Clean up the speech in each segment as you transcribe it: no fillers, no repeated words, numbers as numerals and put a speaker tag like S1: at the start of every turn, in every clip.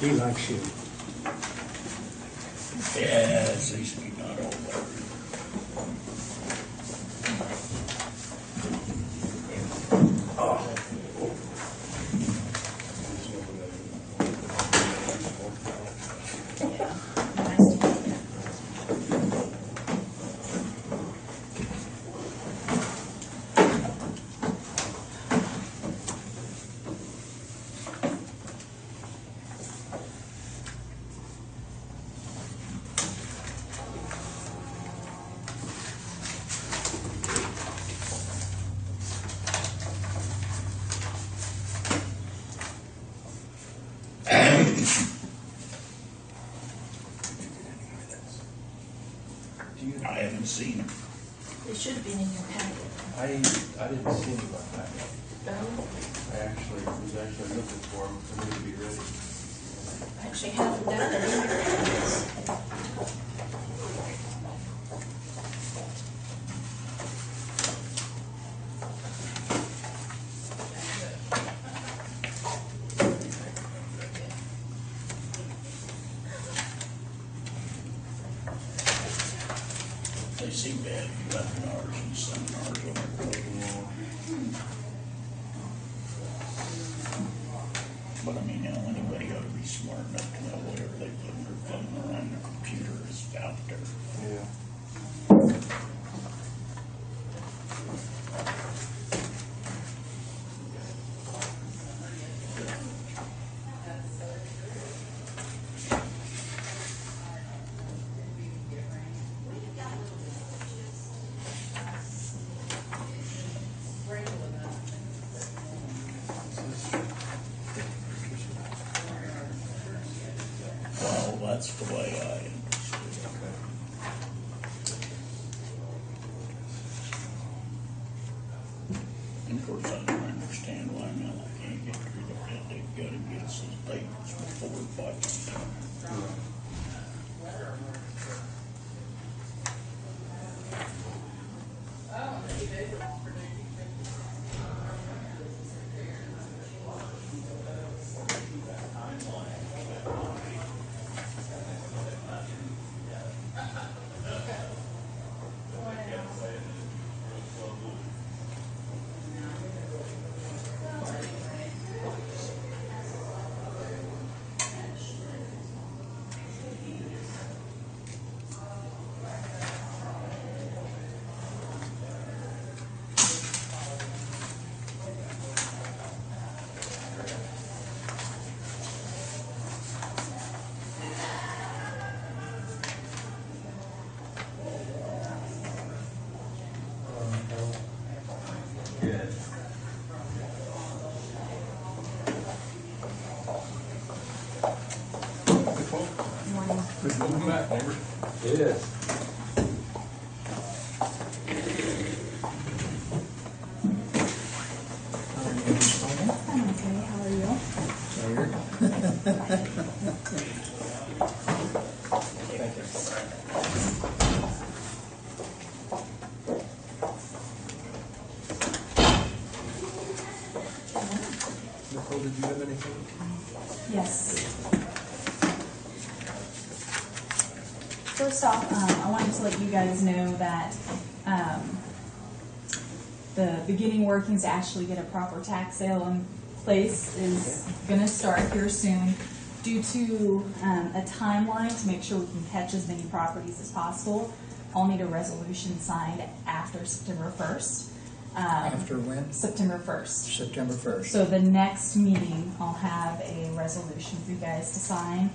S1: He likes you.
S2: Yeah, at least we not over there. I haven't seen them.
S3: It should have been in your packet.
S4: I didn't see any like that.
S3: Oh,
S4: I actually was looking for them for me to be ready.
S3: I actually have them down in your packets.
S2: They seem to have webinars and seminars on their But I mean, anybody ought to be smart enough to know whatever they put in their phone or on their computer is out there.
S4: Yeah.
S2: Well, that's the way I understood it. And of course, I don't understand why now I can't get through the red. They've got to get us these papers before budget time.
S4: Good.
S5: Good moving back, neighbor.
S4: Yes.
S6: I'm okay, how are you?
S4: Nicole, did you have anything?
S6: Yes. First off, I wanted to let you guys know that the beginning workings to actually get a proper tax sale in place is going to start here soon. Due to a timeline to make sure we can catch as many properties as possible, I'll need a resolution signed after September 1st.
S1: After when?
S6: September 1st.
S1: September 1st.
S6: So the next meeting, I'll have a resolution for you guys to sign.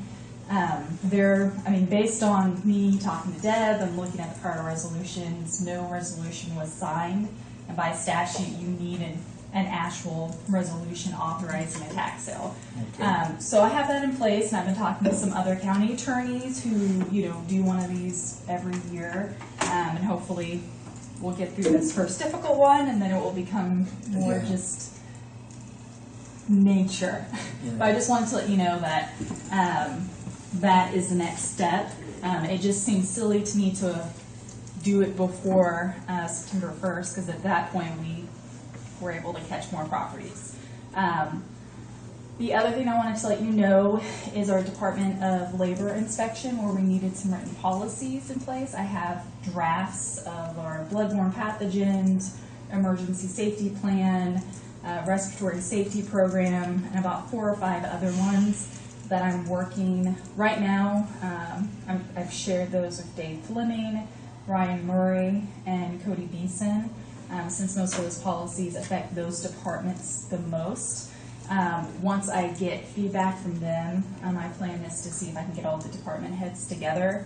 S6: Based on me talking to Deb and looking at the prior resolutions, no resolution was signed. And by statute, you need an actual resolution authorizing a tax sale.
S1: Okay.
S6: So I have that in place, and I've been talking to some other county attorneys who, do one of these every year, and hopefully we'll get through this first difficult one, and then it will become more
S1: Yeah.
S6: just nature.
S1: Yeah.
S6: But I just wanted to let you know that that is the next step. It just seems silly to me to do it before September 1st, because at that point we were able to catch more properties. The other thing I wanted to let you know is our Department of Labor inspection, where we needed some written policies in place. I have drafts of our bloodborne pathogens, emergency safety plan, respiratory safety program, and about 4 or 5 other ones that I'm working right now. I've shared those with Dave Fleming, Ryan Murray, and Cody Beeson, since most of those policies affect those departments the most. Once I get feedback from them, my plan is to see if I can get all the department heads together,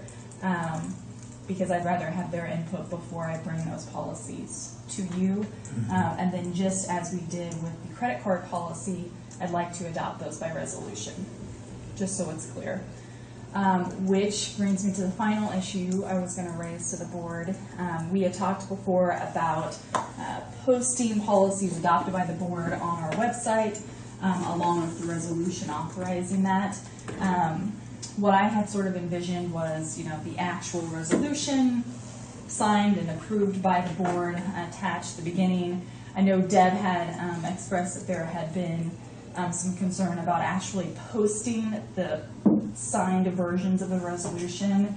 S6: because I'd rather have their input before I bring those policies to you. And then just as we did with the credit card policy, I'd like to adopt those by resolution, just so it's clear. Which brings me to the final issue I was going to raise to the board. We had talked before about posting policies adopted by the board on our website, along with the resolution authorizing that. What I had sort of envisioned was, the actual resolution signed and approved by the board attached at the beginning. I know Deb had expressed that there had been some concern about actually posting the signed versions of the resolution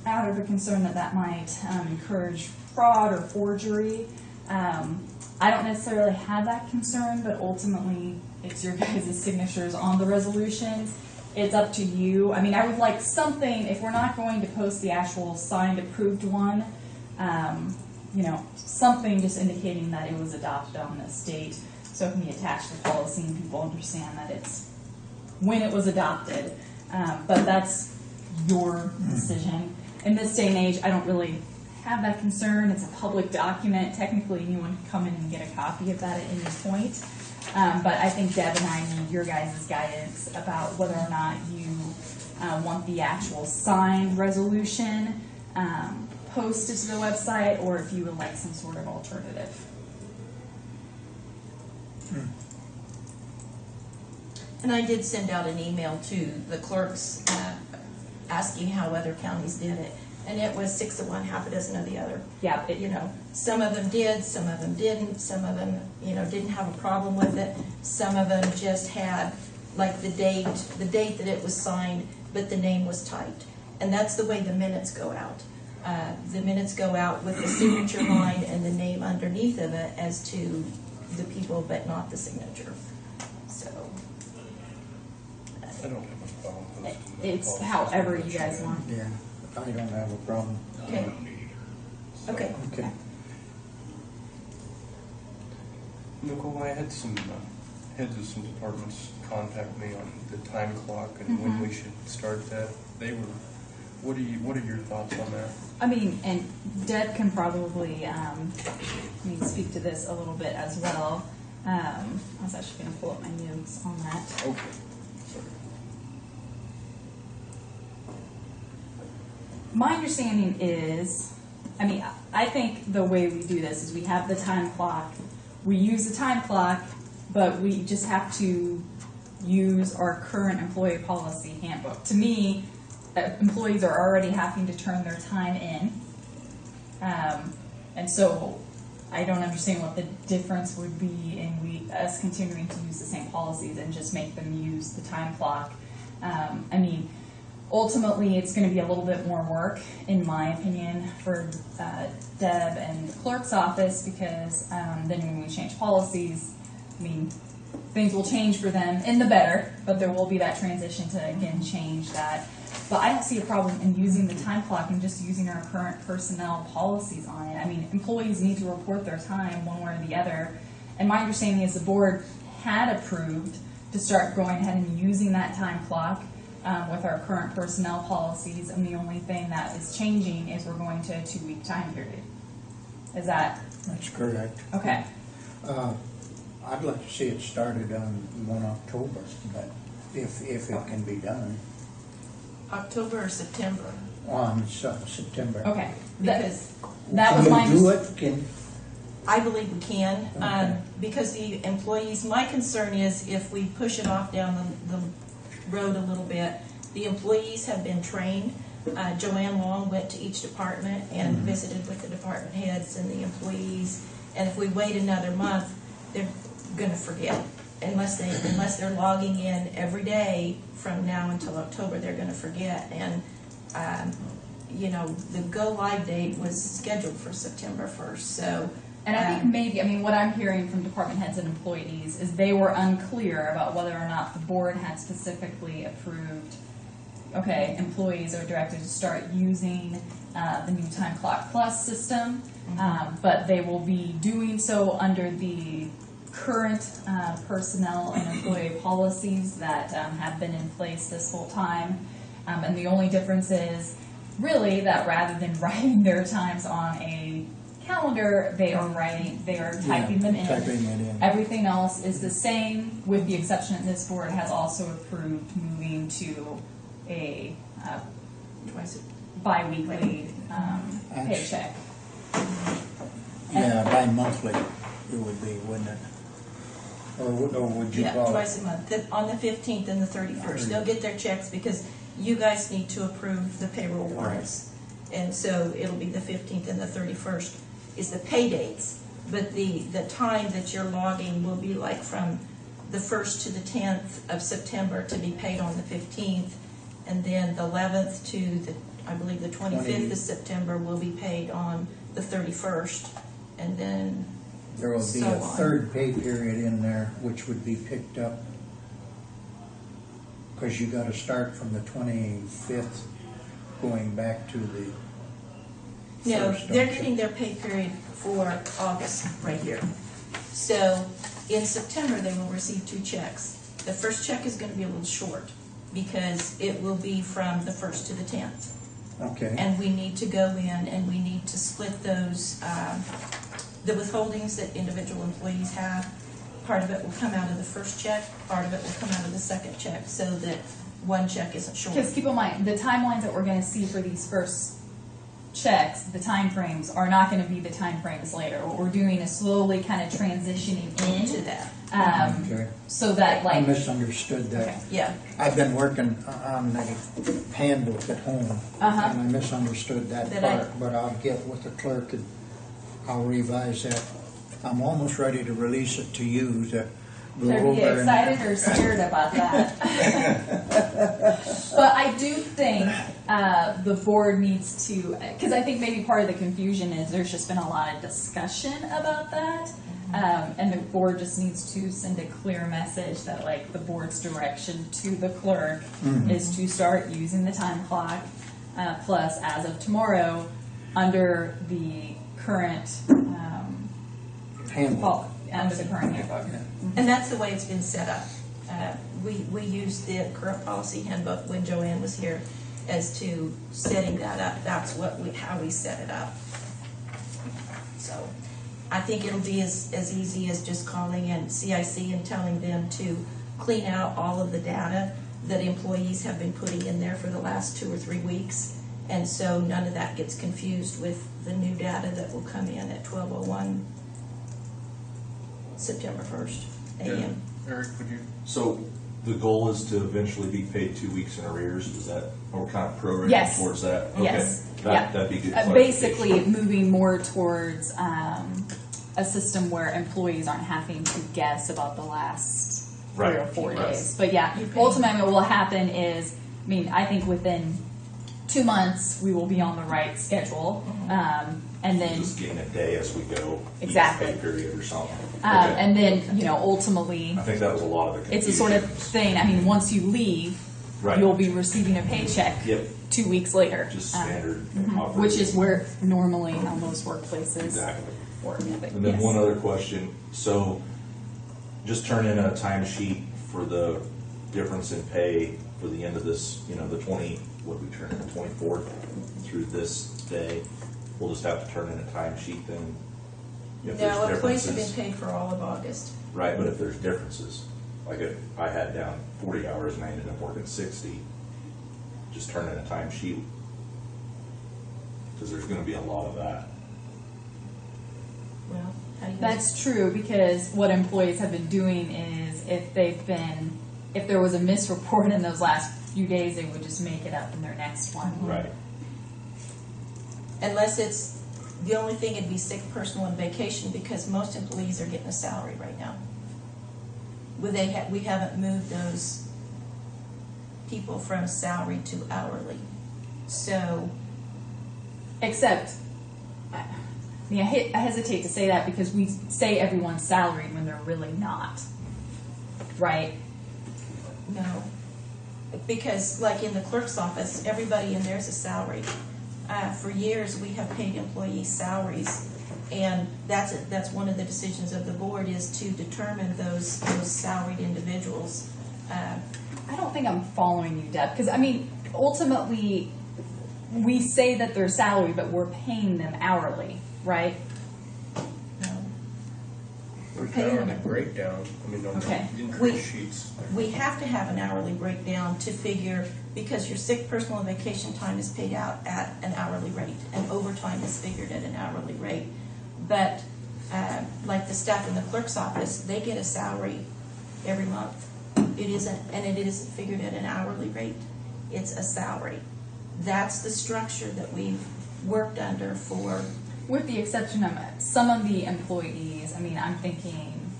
S6: out of a concern that might encourage fraud or forgery. I don't necessarily have that concern, but ultimately it's your guys' signatures on the resolutions. It's up to you. I mean, I would like something, if we're not going to post the actual signed approved one, something just indicating that it was adopted on this date, so it can be attached to the policy and people understand that it's when it was adopted. But that's your decision. In this day and age, I don't really have that concern. It's a public document. Technically, anyone can come in and get a copy of that at any point. But I think Deb and I need your guys' guidance about whether or not you want the actual signed resolution posted to the website, or if you would like some sort of alternative.
S3: And I did send out an email to the clerks asking how other counties did it. And it was 6 of one, half a dozen of the other.
S6: Yeah.
S3: Some of them did, some of them didn't. Some of them, didn't have a problem with it. Some of them just had, like, the date that it was signed, but the name was typed. And that's the way the minutes go out. The minutes go out with the signature line and the name underneath of it as to the people, but not the signature. So
S4: I don't have a problem posting the
S6: It's
S4: policy.
S6: however you guys want.
S1: Yeah, I don't have a problem.
S2: I don't either.
S3: okay.
S1: Okay.
S4: Nicole, I had some heads of some departments contact me on the time clock and when we should start that. What are your thoughts on that?
S6: I mean, and Deb can probably speak to this a little bit as well. I was actually going to pull up my notes on that.
S4: Okay. Sorry.
S6: My understanding is, I think the way we do this is we have the time clock. We use the time clock, but we just have to use our current employee policy handbook. To me, employees are already having to turn their time in. And so I don't understand what the difference would be in us continuing to use the same policies and just make them use the time clock. Ultimately, it's going to be a little bit more work, in my opinion, for Deb and the clerk's office, because then when we change policies, things will change for them in the better, but there will be that transition to, again, change that. But I don't see a problem in using the time clock and just using our current personnel policies on it. Employees need to report their time one way or the other. And my understanding is the board had approved to start going ahead and using that time clock with our current personnel policies, and the only thing that is changing is we're going to a 2-week time period. Is that?
S1: That's correct.
S6: Okay.
S1: I'd like to see it started on 1 October, but if it can be done
S3: October or September?
S1: on September.
S6: Okay.
S3: Because
S6: That was my
S1: Can we do it?
S3: I believe we can,
S1: Okay.
S3: because the employees, my concern is if we push it off down the road a little bit, the employees have been trained. Joanne Long went to each department and visited with the department heads and the employees, and if we wait another month, they're going to forget. unless they're logging in every day from now until October, they're gonna forget. And, you know, the go live date was scheduled for September 1st, so.
S6: And I think maybe, I mean, what I'm hearing from department heads and employees is they were unclear about whether or not the board had specifically approved, okay, employees are directed to start using the new Time Clock Plus system, but they will be doing so under the current personnel and employee policies that have been in place this whole time. And the only difference is really that rather than writing their times on a calendar, they are typing them in.
S1: Typing it in.
S6: Everything else is the same, with the exception that this board has also approved moving to a bi-weekly paycheck.
S1: Yeah, bi-monthly it would be, wouldn't it? Or would you
S3: Yeah,
S1: call it?
S3: twice a month, on the 15th and the 31st. They'll get their checks because you guys need to approve the payroll warrants. And so it'll be the 15th and the 31st is the pay dates. But the time that you're logging will be like from the 1st to the 10th of September to be paid on the 15th. And then the 11th to the, I believe the 25th of September will be paid on the 31st. And then
S1: There will be
S3: so
S1: a
S3: on.
S1: third pay period in there, which would be picked up, because you gotta start from the 25th, going back to the
S3: No,
S1: first,
S3: they're
S1: don't you?
S3: getting their pay period for August right here. So in September, they will receive 2 checks. The first check is gonna be a little short because it will be from the 1st to the 10th.
S1: Okay,
S3: And we need to go in and we need to split those, the withholdings that individual employees have. Part of it will come out of the first check, part of it will come out of the second check, so that one check isn't short.
S6: Because keep in mind, the timelines that we're going to see for these first checks, the time frames are not going to be the time frames later. What we're doing is slowly kind of transitioning
S3: Into
S6: in,
S3: that,
S1: okay.
S6: so that
S1: I
S6: like,
S1: misunderstood that.
S6: okay.
S3: yeah.
S1: I've been working on the handbook at home,
S6: Uh-huh.
S1: and I misunderstood that
S3: That I-
S1: part, but I'll get with the clerk and I'll revise that. I'm almost ready to release it to you to go
S6: Should I be
S1: over. and-
S6: excited or scared about that? But I do think the board needs to, because I think maybe part of the confusion is there's just been a lot of discussion about that. And the board just needs to send a clear message that like the board's direction to the clerk is to start using the time clock plus as of tomorrow under the current
S1: Handbook.
S6: under the current handbook.
S3: And that's the way it's been set up. We used the current policy handbook when Joanne was here as to setting that up. That's how we set it up. So I think it'll be as easy as just calling in CIC and telling them to clean out all of the data that employees have been putting in there for the last 2 or 3 weeks. And so none of that gets confused with the new data that will come in at 12:01 September 1st a.m.
S4: Eric, would you?
S5: So the goal is to eventually be paid 2 weeks in arrears, is that, or kind of prorated
S6: Yes.
S5: towards that? Okay.
S6: Yes. Yeah.
S5: That'd be good
S6: Basically,
S5: clarification.
S6: moving more towards a system where employees aren't having to guess about the last 3 or
S5: Right,
S6: 4
S5: right.
S6: days. But yeah,
S3: You pay-
S6: ultimately what will happen is, I mean, I think within 2 months, we will be on the right schedule. And then,
S5: Just gain a day as we go.
S6: Exactly.
S5: Each pay period or something. Okay.
S6: and then, you know, ultimately,
S5: I think that was a lot of the
S6: it's
S5: confusion.
S6: a sort of thing, I mean, once you leave,
S5: Right.
S6: you'll be receiving a paycheck
S5: Yep,
S6: 2 weeks later.
S5: just standard.
S6: Which is where normally how most workplaces
S5: Exactly.
S6: work. But
S5: And then
S6: yes.
S5: one other question, so just turn in a timesheet for the difference in pay for the end of this, you know, the 24th through this day. We'll just have to turn in a timesheet then? If there's
S3: No, employees have been
S5: differences.
S3: paid for all of August.
S5: Right, but if there's differences, like if I had down 40 hours and I ended up working 60, just turn in a timesheet. Because there's gonna be a lot of that.
S3: Well, how do you?
S6: That's true, because what employees have been doing is if there was a misreport in those last few days, they would just make it up in their next one.
S5: Right.
S3: Unless it's, the only thing it'd be sick, personal, and vacation, because most employees are getting a salary right now. we haven't moved those people from salary to hourly. So,
S6: Except, I mean, I hesitate to say that because we say everyone's salaried when they're really not, right?
S3: no, because like in the clerk's office, everybody in there is a salary. For years, we have paid employees salaries, and that's one of the decisions of the board is to determine those salaried individuals.
S6: I don't think I'm following you, Deb, because I mean, ultimately, we say that they're salary, but we're paying them hourly, right?
S3: No.
S4: There's
S3: Pay
S4: an
S3: them.
S4: hourly breakdown, I mean, on
S6: Okay.
S4: the
S3: We-
S4: increase sheets.
S3: We have to have an hourly breakdown to figure, because your sick, personal, and vacation time is paid out at an hourly rate, and overtime is figured at an hourly rate. But like the staff in the clerk's office, they get a salary every month. It isn't figured at an hourly rate. It's a salary. That's the structure that we've worked under for.
S6: With the exception of some of the employees, I mean, I'm thinking,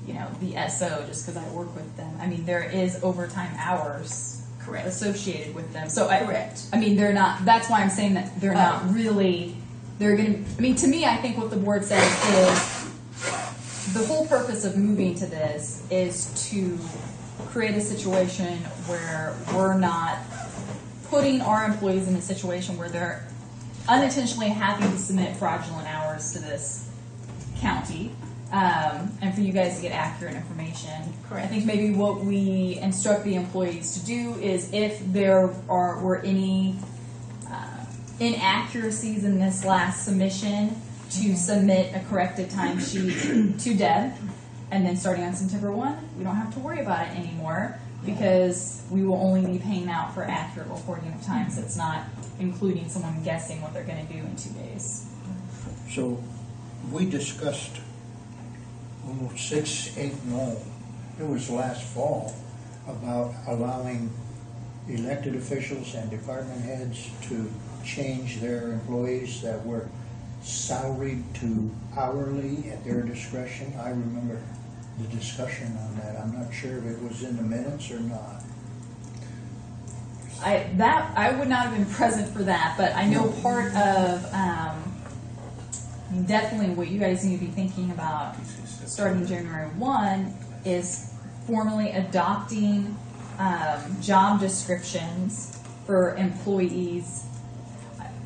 S6: you know, the SO, just because I work with them. I mean, there is overtime hours
S3: Correct.
S6: associated with them. So
S3: Correct.
S6: I mean, they're not, that's why I'm saying that they're not really, they're going to, I mean, to me, I think what the board says is the whole purpose of moving to this is to create a situation where we're not putting our employees in a situation where they're unintentionally having to submit fraudulent hours to this county, and for you guys to get accurate information.
S3: Correct.
S6: I think maybe what we instruct the employees to do is if there were any inaccuracies in this last submission, to submit a corrected timesheet to Deb, and then starting on September 1, we don't have to worry about it anymore because we will only be paying out for accurate reporting of times. It's not including someone guessing what they're going to do in 2 days.
S1: So we discussed almost 6, 8, no, it was last fall, about allowing elected officials and department heads to change their employees that were salaried to hourly at their discretion. I remember the discussion on that. I'm not sure if it was in the minutes or not.
S6: I would not have been present for that, but I know part of definitely what you guys need to be thinking about starting January 1 is formally adopting job descriptions for employees.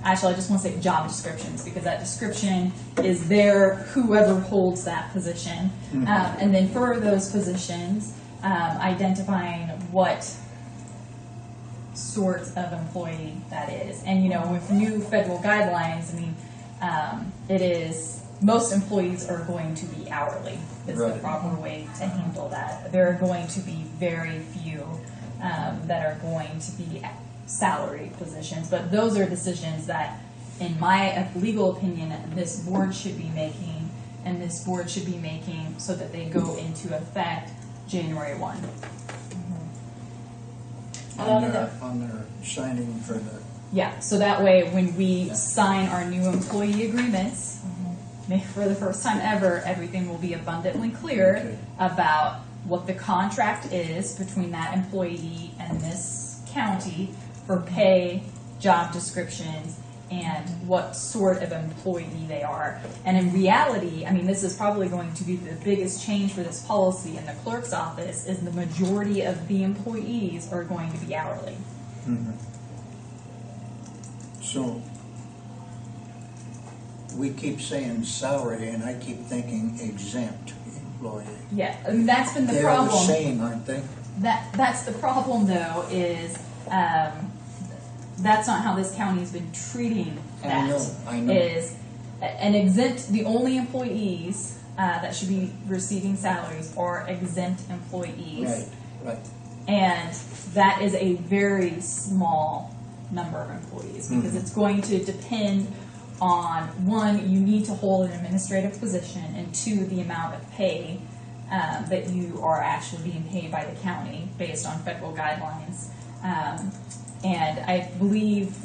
S6: Actually, I just want to say job descriptions because that description is there, whoever holds that position. And then for those positions, identifying what sort of employee that is. And, you know, with new federal guidelines, I mean, it is, most employees are going to be hourly is the
S1: Right.
S6: proper way to handle that. There are going to be very few that are going to be salary positions, but those are decisions that, in my legal opinion, this board should be making, and this board should be making so that they go into effect January 1.
S1: On their signing for the,
S6: Yeah, so that way when we sign our new employee agreements, maybe for the first time ever, everything will be abundantly clear
S1: Okay.
S6: about what the contract is between that employee and this county for pay, job descriptions, and what sort of employee they are. And in reality, I mean, this is probably going to be the biggest change for this policy in the clerk's office is the majority of the employees are going to be hourly.
S1: so we keep saying salary and I keep thinking exempt employee.
S6: Yeah, I mean, that's been the
S1: They're
S6: problem.
S1: the same, aren't they?
S6: That's the problem, though, is that's not how this county has been treating that.
S1: I know.
S6: Is an exempt, the only employees that should be receiving salaries are exempt employees.
S1: Right.
S6: And that is a very small number of employees because it's going to depend on, one, you need to hold an administrative position, and two, the amount of pay that you are actually being paid by the county based on federal guidelines. And I believe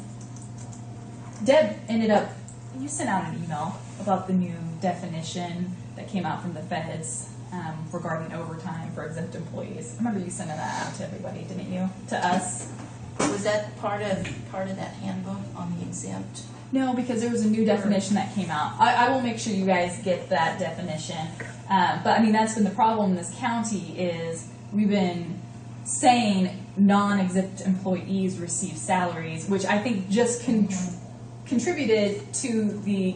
S6: Deb ended up, you sent out an email about the new definition that came out from the feds regarding overtime for exempt employees. I remember you sending that out to everybody, didn't you? To us?
S3: Was that part of that handbook on the exempt?
S6: No, because there was a new definition that came out. I will make sure you guys get that definition. But I mean, that's been the problem in this county is we've been saying non-exempt employees receive salaries, which I think just contributed to the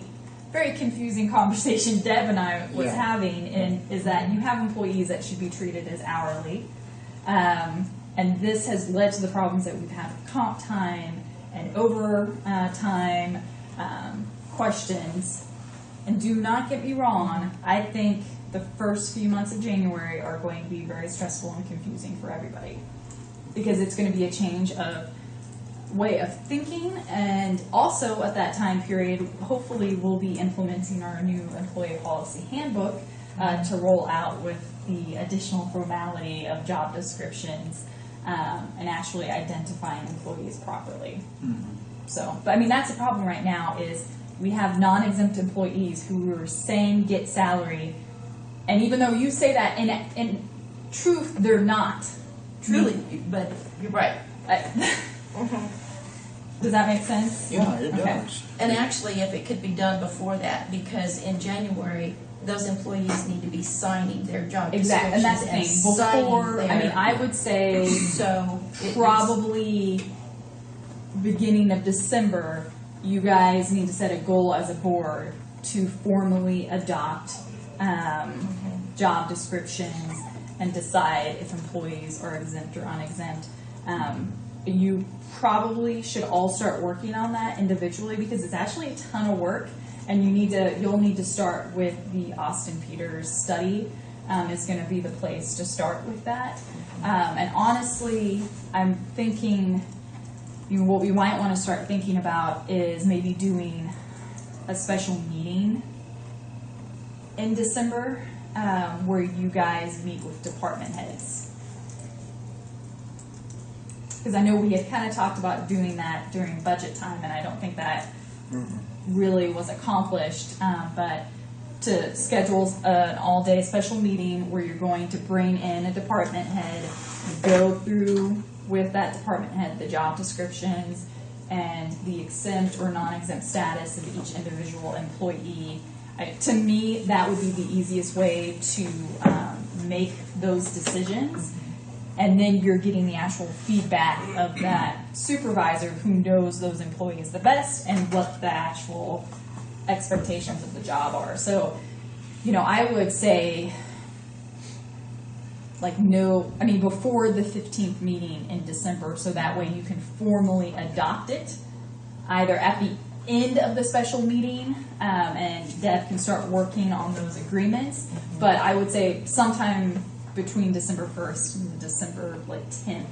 S6: very confusing conversation Deb and I was having, and is that you have employees that should be treated as hourly. And this has led to the problems that we've had with comp time and overtime questions. And do not get me wrong, I think the first few months of January are going to be very stressful and confusing for everybody. Because it's going to be a change of way of thinking, and also at that time period, hopefully we'll be implementing our new employee policy handbook to roll out with the additional formality of job descriptions and actually identifying employees properly. So, but I mean, that's the problem right now is we have non-exempt employees who are saying get salary, and even though you say that in truth, they're not.
S3: Truly, but you're right.
S6: Does that make sense?
S1: Yeah, it
S6: Okay.
S1: does.
S3: And actually, if it could be done before that, because in January, those employees need to be signing their job
S6: Exactly, and that's the thing.
S3: descriptions and signing
S6: Before, I mean, I would say
S3: So it
S6: probably beginning of December, you guys need to set a goal as a board to formally adopt job descriptions and decide if employees are exempt or unexempt. You probably should all start working on that individually because it's actually a ton of work, and you'll need to start with the Austin Peters study. Is going to be the place to start with that. And honestly, I'm thinking, what we might want to start thinking about is maybe doing a special meeting in December where you guys meet with department heads. Because I know we had kind of talked about doing that during budget time, and I don't think that really was accomplished. But to schedule an all-day special meeting where you're going to bring in a department head, go through with that department head the job descriptions and the exempt or non-exempt status of each individual employee. To me, that would be the easiest way to make those decisions. And then you're getting the actual feedback of that supervisor who knows those employees the best and what the actual expectations of the job are. So, I would say, before the 15th meeting in December, so that way you can formally adopt it, either at the end of the special meeting, and Deb can start working on those agreements. But I would say sometime between December 1st and December 10th,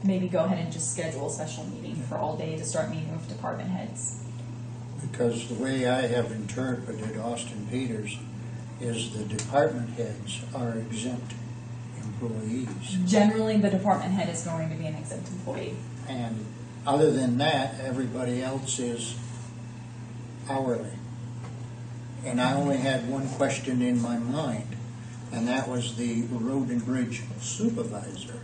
S6: maybe go ahead and just schedule a special meeting for all day to start meeting with department heads.
S1: Because the way I have interpreted Austin Peters is the department heads are exempt employees.
S6: Generally, the department head is going to be an exempt employee.
S1: And other than that, everybody else is hourly. And I only had one question in my mind, and that was the road and bridge supervisor.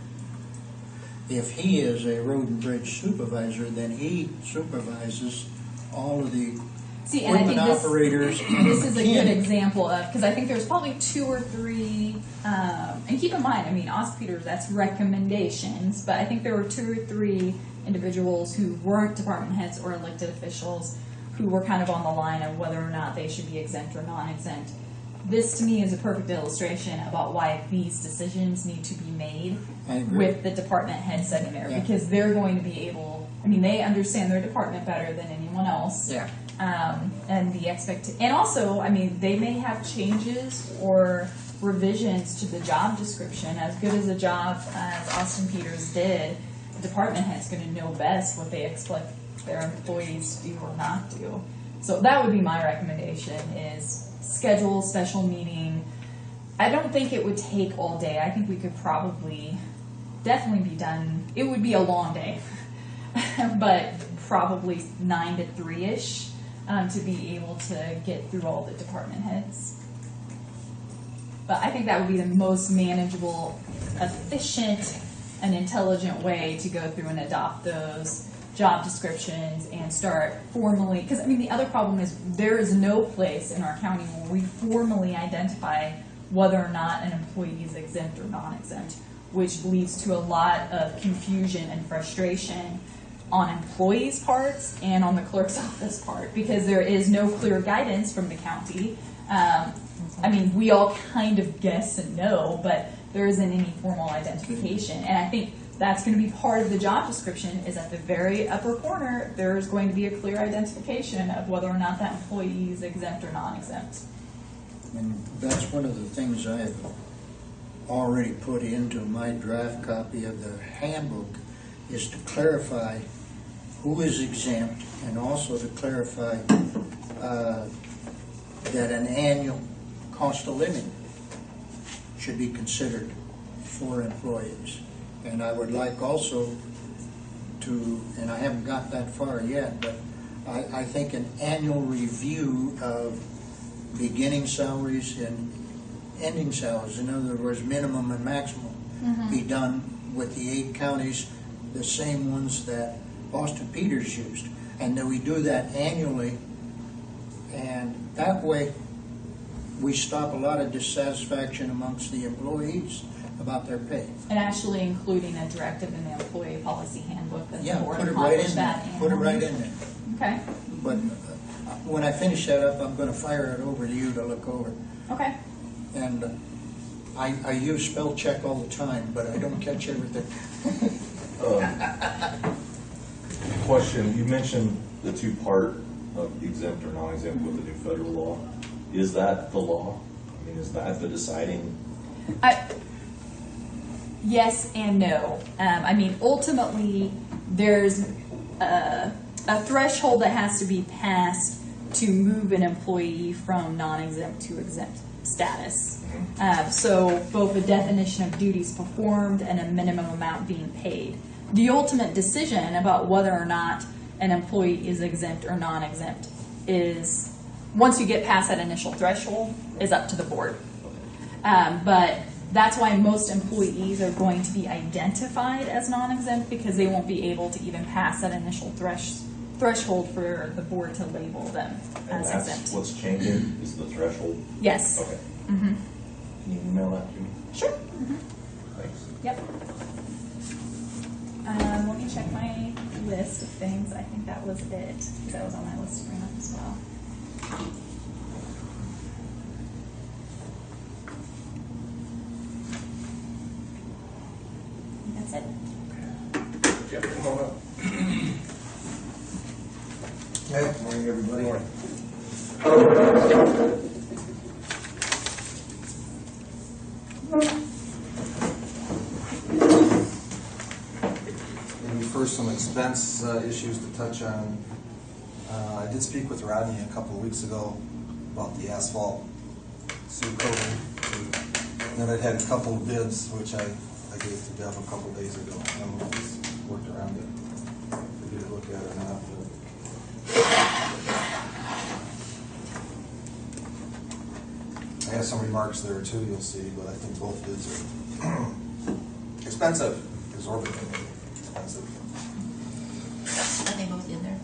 S1: If he is a road and bridge supervisor, then he supervises all of the
S6: See, and I think
S1: equipment operators. and
S6: this is a good
S1: mechanics.
S6: example of, because I think there's probably 2 or 3, and keep in mind, Austin Peters, that's recommendations, but I think there were 2 or 3 individuals who weren't department heads or elected officials who were kind of on the line of whether or not they should be exempt or non-exempt. This, to me, is a perfect illustration about why these decisions need to be made with the department head sitting there, because they're going to be able, they understand their department better than anyone else.
S1: Yeah.
S6: And the and also, they may have changes or revisions to the job description. As good as a job as Austin Peters did, the department head's going to know best what they expect their employees to do or not do. So that would be my recommendation: is schedule a special meeting. I don't think it would take all day. I think we could definitely be done. It would be a long day, but probably 9 to 3-ish to be able to get through all the department heads. But I think that would be the most manageable, efficient, and intelligent way to go through and adopt those job descriptions and start formally, because I mean, the other problem is there is no place in our county where we formally identify whether or not an employee is exempt or non-exempt, which leads to a lot of confusion and frustration on employees' parts and on the clerk's office part, because there is no clear guidance from the county. I mean, we all kind of guess and know, but there isn't any formal identification. And I think that's going to be part of the job description, is at the very upper corner, there's going to be a clear identification of whether or not that employee is exempt or non-exempt.
S1: And that's one of the things I have already put into my draft copy of the handbook, is to clarify who is exempt, and also to clarify that an annual cost of living should be considered for employees. And I would like also to, and I haven't got that far yet, but I think an annual review of beginning salaries and ending salaries, in other words, minimum and maximum, be done with the 8 counties, the same ones that Boston Peters used. And that we do that annually, and that way we stop a lot of dissatisfaction amongst the employees about their pay.
S6: And actually including a directive in the employee policy handbook that the board
S1: Put it right in
S6: that
S1: there. Put it right in there.
S6: Okay.
S1: But when I finish that up, I'm going to fire it over to you to look over.
S6: Okay.
S1: And I use spell check all the time, but I don't catch everything.
S5: Question, you mentioned the 2-part of exempt or non-exempt with the new federal law. Is that the law? I mean, is that the deciding?
S6: Yes and no. I mean, ultimately, there's a threshold that has to be passed to move an employee from non-exempt to exempt status. So both a definition of duties performed and a minimum amount being paid. The ultimate decision about whether or not an employee is exempt or non-exempt is, once you get past that initial threshold, is up to the board. But that's why most employees are going to be identified as non-exempt, because they won't be able to even pass that initial threshold for the board to label them
S5: And
S6: as
S5: that's
S6: exempt.
S5: what's changing, is the threshold?
S6: Yes.
S5: Okay. Can you email that to me?
S6: Sure.
S5: Thanks.
S6: Yep. Let me check my list of things. I think that was it, because that was on my list to bring up as well. That's it.
S4: Jeff, come on up.
S7: Hey, good morning, everybody.
S4: Morning.
S7: Maybe first some expense issues to touch on. I did speak with Rodney a couple of weeks ago about the asphalt seal coating. And then I'd had a couple of bids, which I gave to Deb a couple of days ago. I don't know if he's worked around it, if you did look at it or not. I have some remarks there too, you'll see, but I think both bids are expensive, exorbitantly expensive.
S3: Are they both in there?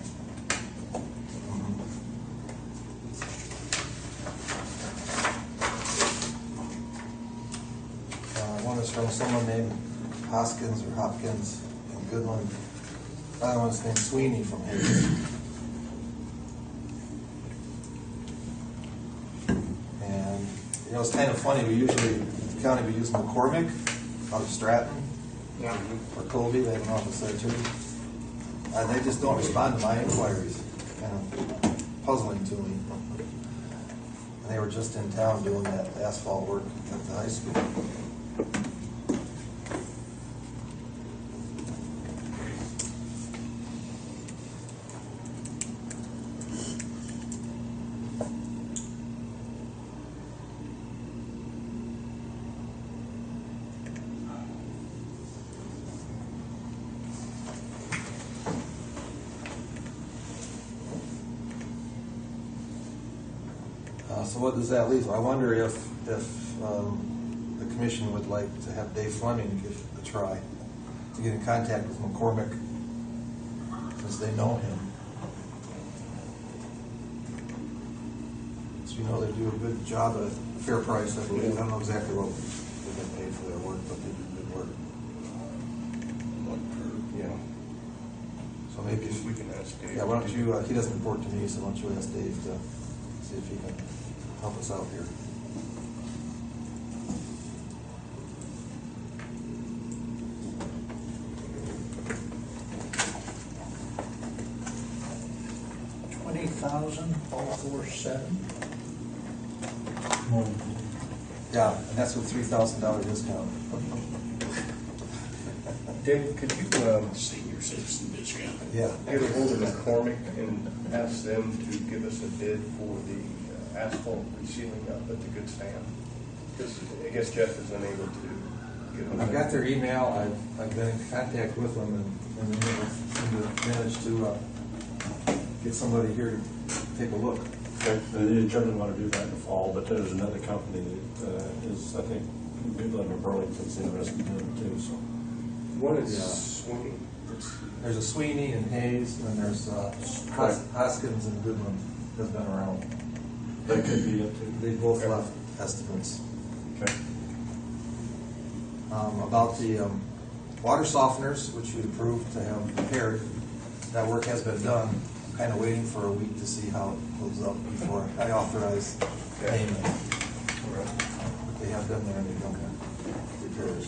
S7: One is from someone named Hoskins or Hopkins in Goodland. The other one's named Sweeney from Hayes. And, you know, it's kind of funny, the county, we use McCormick out of Stratton.
S1: Yeah.
S7: Or Colby, they have an office there too. And they just don't respond to my inquiries. Kind of puzzling to me. And they were just in town doing that asphalt work at the high school. So what does that leave? I wonder if the commission would like to have Dave Fleming give it a try to get in contact with McCormick, since they know him. So you know they do a good job at a fair price, I believe. I don't know exactly what they get paid for their work, but they do good work.
S4: Yeah.
S7: So maybe
S4: We can ask Dave.
S7: yeah, why don't you? He doesn't report to me, so why don't you ask Dave to see if he can help us out here.
S1: $20,447.
S7: Yeah, and that's with $3,000 discount.
S4: David, could you
S2: Senior citizen discount.
S7: Yeah.
S4: get a hold of McCormick and ask them to give us a bid for the asphalt resealing up at the Good Sam? Because I guess Jeff is unable to get them.
S7: I've got their email. I've been in contact with them, and we managed to get somebody here to take a look.
S8: They generally want to do that in the fall, but there's another company that is, I think, Midland or Burlington's interested in it too, so.
S4: One is
S7: Yeah.
S4: Sweeney.
S7: There's a Sweeney and Hayes, and there's Hoskins and Goodman has been around.
S8: That could be it too.
S7: They both left estimates.
S8: Okay.
S7: About the water softeners, which you approved to have repaired, that work has been done. I'm kind of waiting for a week to see how it goes up before I authorize payment. But they have been there and they've done repairs.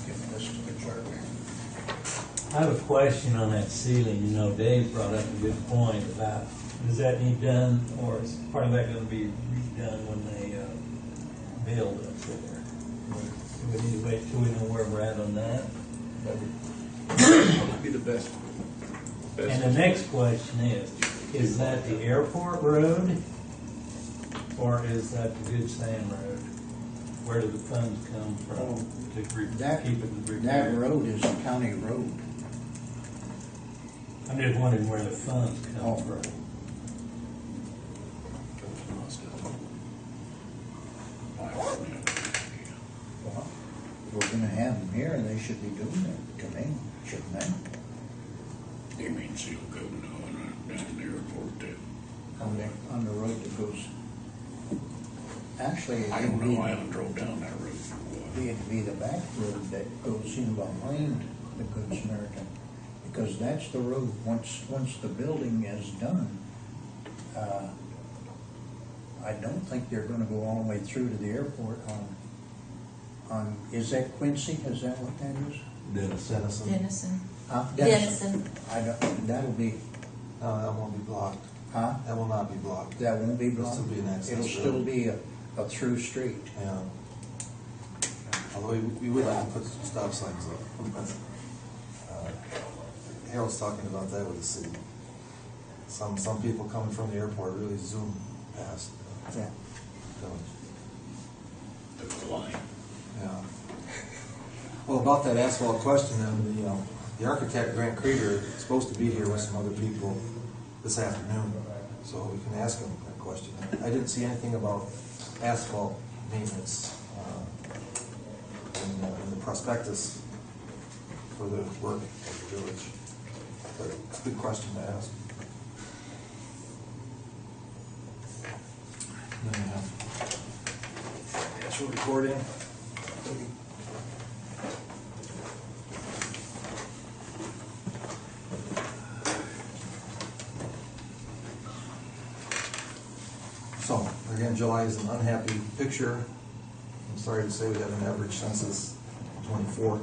S1: Give this to the clerk.
S9: I have a question on that ceiling. You know, Dave brought up a good point about, does that need done, or is part of that going to be redone when they build up there? Do we need to wait till we know where we're at on that?
S4: That would be the best.
S9: And the next question is that the airport road, or is that the Good Sam road? Where do the funds come from to keep it repaired?
S1: That road is a county road.
S9: I'm just wondering where the funds
S1: Oh.
S9: come from.
S1: Well, if we're gonna have them here, they should be doing it to me, shouldn't they?
S2: You mean Seal Cove down the airport too?
S1: On the road that goes, actually,
S2: I
S1: it'd
S2: don't
S1: be,
S2: know, I haven't drove down that road for a while.
S1: it'd be the back road that goes in behind the Good Samaritan. Because that's the road, once the building is done, I don't think they're gonna go all the way through to the airport on, is that Quincy, is that what that is?
S7: Denison.
S3: Denison.
S1: Huh?
S3: Denison.
S1: I don't, that'll be,
S7: No, that won't be blocked.
S1: huh?
S7: That will not be blocked.
S1: That won't be
S7: It'll
S1: blocked?
S7: still be an access
S1: It'll
S7: road.
S1: still be a through street.
S7: Yeah. Although we would like to put some stop signs up. Harold's talking about that with the city. Some people coming from the airport really zoom past the
S1: Yeah.
S7: village.
S2: The line.
S7: Yeah. Well, about that asphalt question, then, the architect, Grant Krieger, is supposed to be here with some other people this afternoon, so we can ask him that question. I didn't see anything about asphalt maintenance in the prospectus for the work of the village, but it's a good question to ask. And then we have financial reporting. So, again, July is an unhappy picture. I'm sorry to say we had an average census of 24.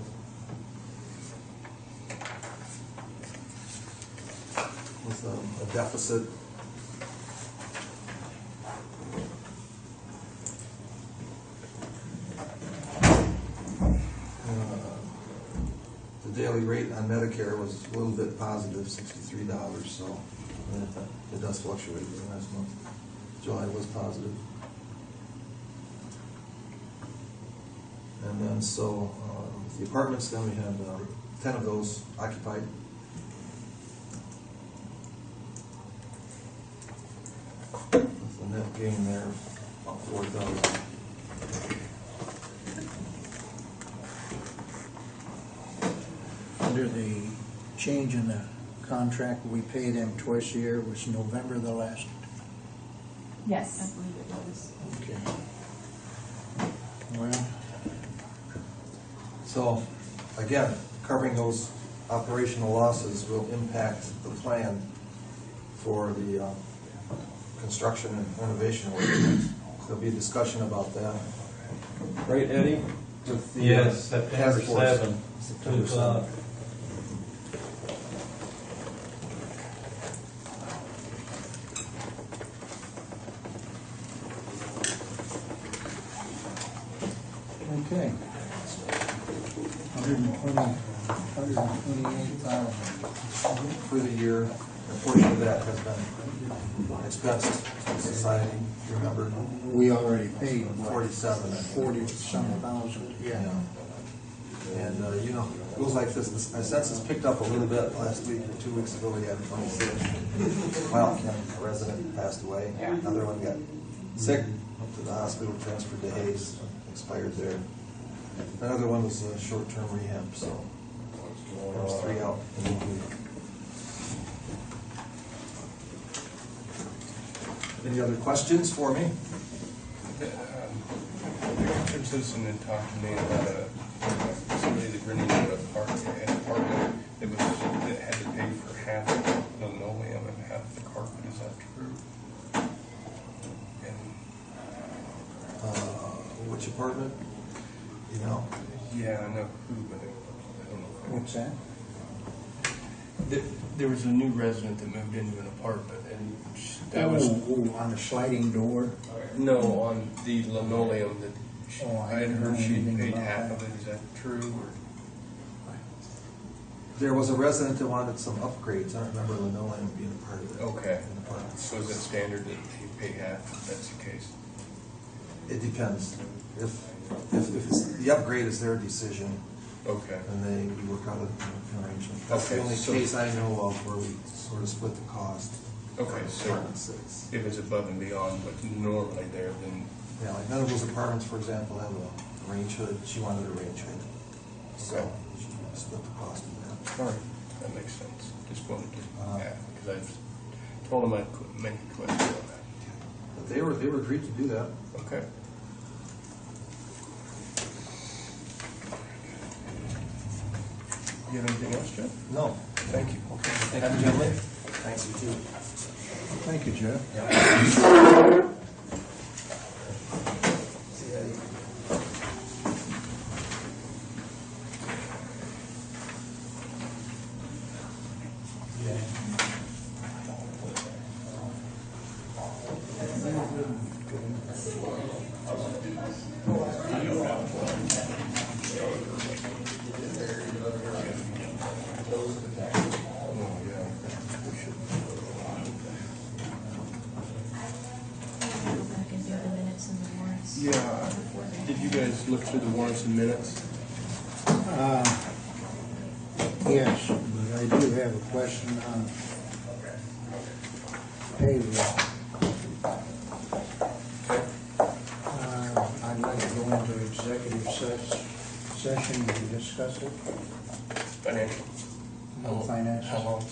S7: With a deficit. The daily rate on Medicare was a little bit positive, $63, so it does fluctuate the last month. July was positive. And then so, the apartments, then we had 10 of those occupied. net gain there, about 4,000.
S1: Under the change in the contract, we pay them twice a year, was November the last?
S6: Yes, I believe it was.
S1: Okay. Well,
S7: So, again, covering those operational losses will impact the plan for the construction and renovation work. There'll be a discussion about that. Right, Eddie? With the,
S9: Yes, September
S7: task force.
S9: 7th,
S7: September
S9: 2 o'clock.
S7: 7th.
S1: okay. 128,000.
S7: For the year, a portion of that has been expensed to society, remember?
S1: We already paid, what,
S7: 47.
S1: 40-some thousand, yeah.
S7: And, you know, it goes like this, my census picked up a little bit last week, or 2 weeks ago, we had 26. Well, a resident passed away, another one got sick, went to the hospital, transferred to Hayes, expired there. Another one was a short-term rehab, so there's 3 out in the week. Any other questions for me?
S4: A citizen had talked to me about somebody that rented an apartment that had to pay for half the linoleum and half the carpet. Is that true? And
S7: Which apartment? You know?
S4: yeah, I know who, but I don't know.
S1: What's that?
S4: There was a new resident that moved into an apartment, and that was
S1: On the sliding door?
S4: no on the linoleum that
S1: Oh, I
S4: I had
S1: didn't know
S4: heard she
S1: anything
S4: paid
S1: about
S4: half
S1: that.
S4: of it. Is that true? Or?
S7: There was a resident that wanted some upgrades, I don't remember linoleum being a part of it.
S4: Okay.
S7: In the apartment.
S4: So is it standard that you pay half if that's the case?
S7: It depends. If it's, the upgrade is their decision,
S4: Okay.
S7: and we work out an arrangement. That's the
S4: Okay,
S7: only
S4: so-
S7: case I know of where we sort of split the cost.
S4: Okay, so
S7: Apartment 6.
S4: if it's above and beyond what's normally there, then,
S7: Yeah, like none of those apartments, for example, have a range hood. She wanted a range hood. So
S4: Okay.
S7: she split the cost of that.
S4: all right, that makes sense. Just wanted to
S7: Uh-huh.
S4: ask, because I told them I'd make a question on that.
S7: But they were agreed to do that.
S4: Okay. You have anything else, Jeff?
S7: No.
S4: Thank you.
S7: Okay. Thank you, gentlemen. Thanks, you too.
S1: Thank you, Jeff.
S7: See you, Eddie.
S4: Oh, yeah. We should.
S3: Go back and do the minutes and the warrants.
S4: Yeah. Did you guys look through the warrants and minutes?
S1: Yes, but I do have a question on payroll.
S4: Okay.
S1: I'd like to go into executive session to discuss it.
S4: Financial?
S1: No finance.
S4: How long?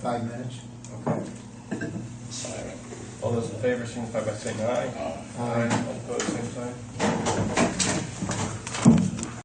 S1: 5 minutes.
S4: Okay. All those in favor signify by saying aye.
S1: Aye.
S4: All opposed, same sign.